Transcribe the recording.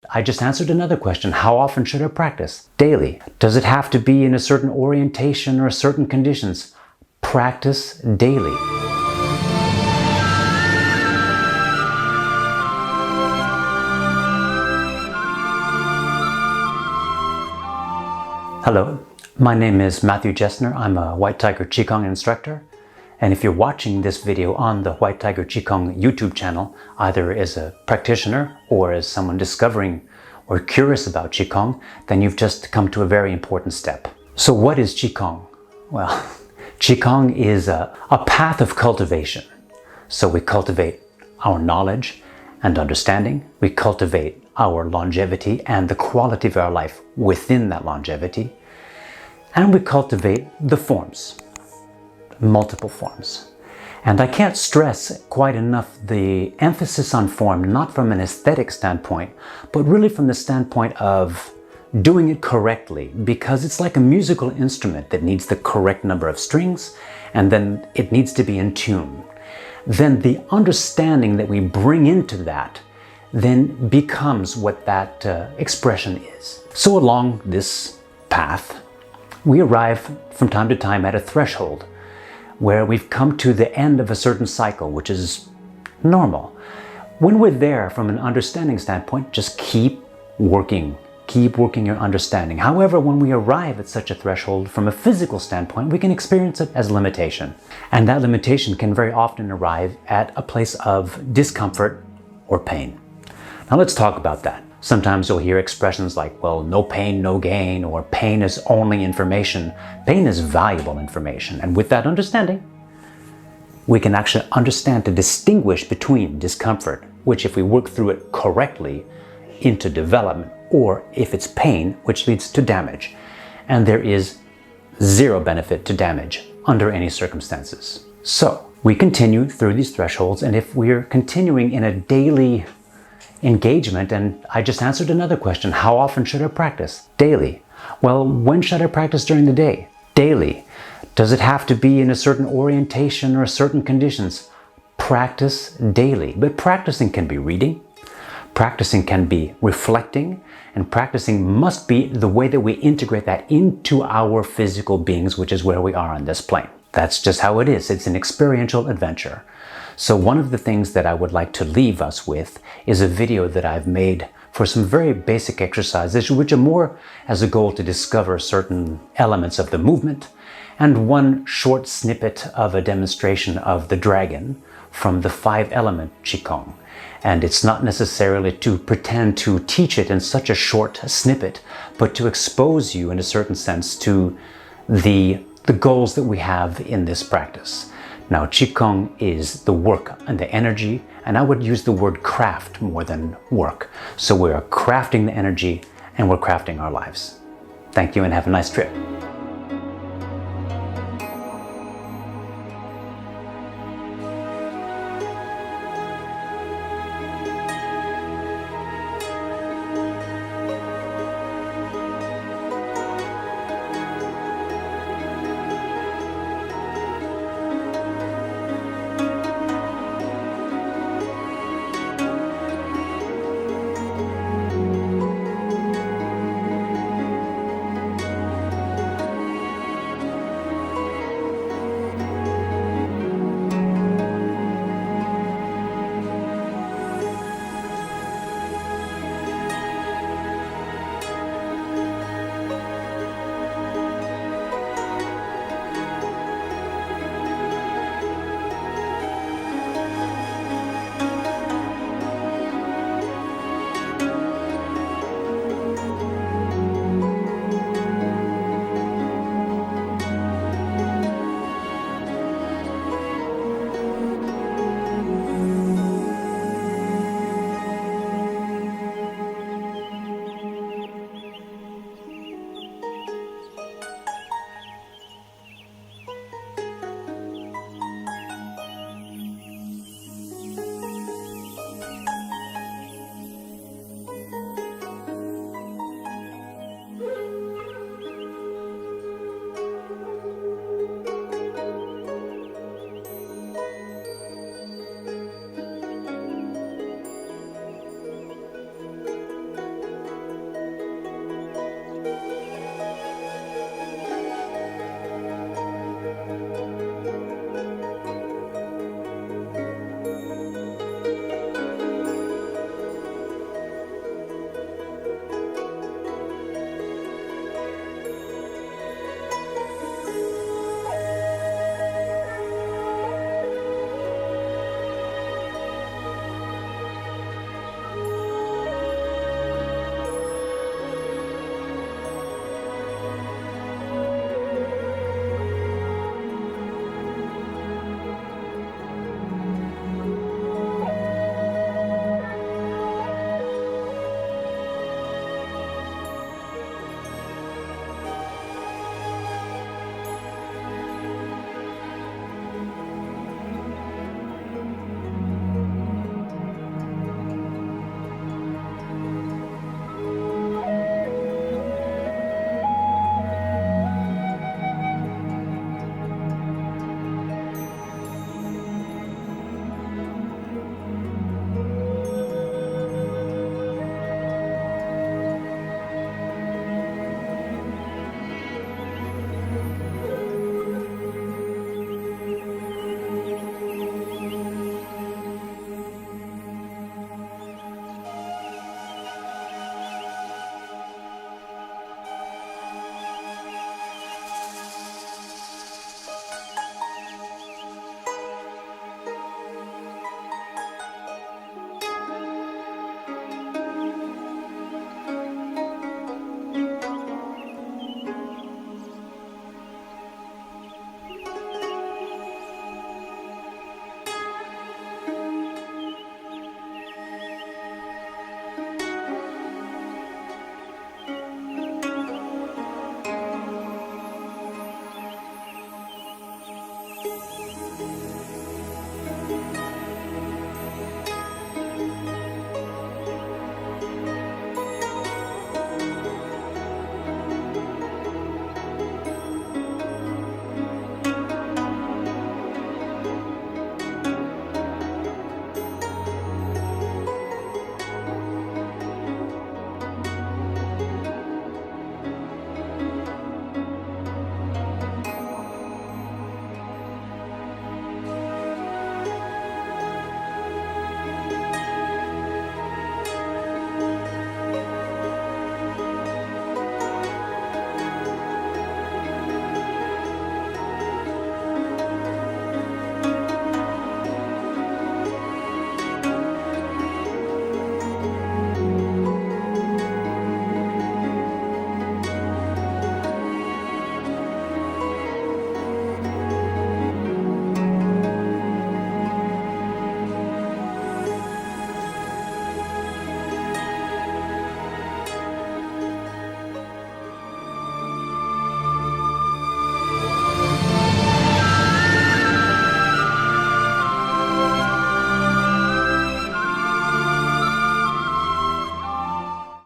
I just answered another question. How often should I practice? Daily. Does it have to be in a certain orientation or certain conditions? Practice daily. Hello, my name is Matthew Jessner. I'm a White Tiger Qigong instructor. And if you're watching this video on the White Tiger Qigong YouTube channel, either as a practitioner or as someone discovering or curious about Qigong, then you've just come to a very important step. So what is Qigong? Well, Qigong is a path of cultivation. So we cultivate our knowledge and understanding. We cultivate our longevity and the quality of our life within that longevity. And we cultivate the forms. Multiple forms. And I can't stress quite enough the emphasis on form, not from an aesthetic standpoint, but really from the standpoint of doing it correctly, because it's like a musical instrument that needs the correct number of strings, and then it needs to be in tune. Then the understanding that we bring into that then becomes what that expression is. So along this path, we arrive from time to time at a threshold where we've come to the end of a certain cycle, which is normal. When we're there from an understanding standpoint, just keep working your understanding. However, when we arrive at such a threshold from a physical standpoint, we can experience it as limitation. And that limitation can very often arrive at a place of discomfort or pain. Now let's talk about that. Sometimes you'll hear expressions like, well, no pain, no gain, or pain is only information. Pain is valuable information. And with that understanding, we can actually understand to distinguish between discomfort, which if we work through it correctly, into development, or if it's pain, which leads to damage. And there is zero benefit to damage under any circumstances. So we continue through these thresholds, and if we're continuing in a daily engagement, and I just answered another question, how often should I practice? Daily. Well, when should I practice during the day? Daily. Does it have to be in a certain orientation or certain conditions? Practice daily. But practicing can be reading, practicing can be reflecting, and practicing must be the way that we integrate that into our physical beings, which is where we are on this plane. That's just how it is. It's an experiential adventure. So one of the things that I would like to leave us with is a video that I've made for some very basic exercises, which are more as a goal to discover certain elements of the movement, and one short snippet of a demonstration of the dragon from the 5-element Qigong. And it's not necessarily to pretend to teach it in such a short snippet, but to expose you in a certain sense to the goals that we have in this practice. Now, Qigong is the work and the energy, and I would use the word craft more than work. So we're crafting the energy and we're crafting our lives. Thank you and have a nice trip.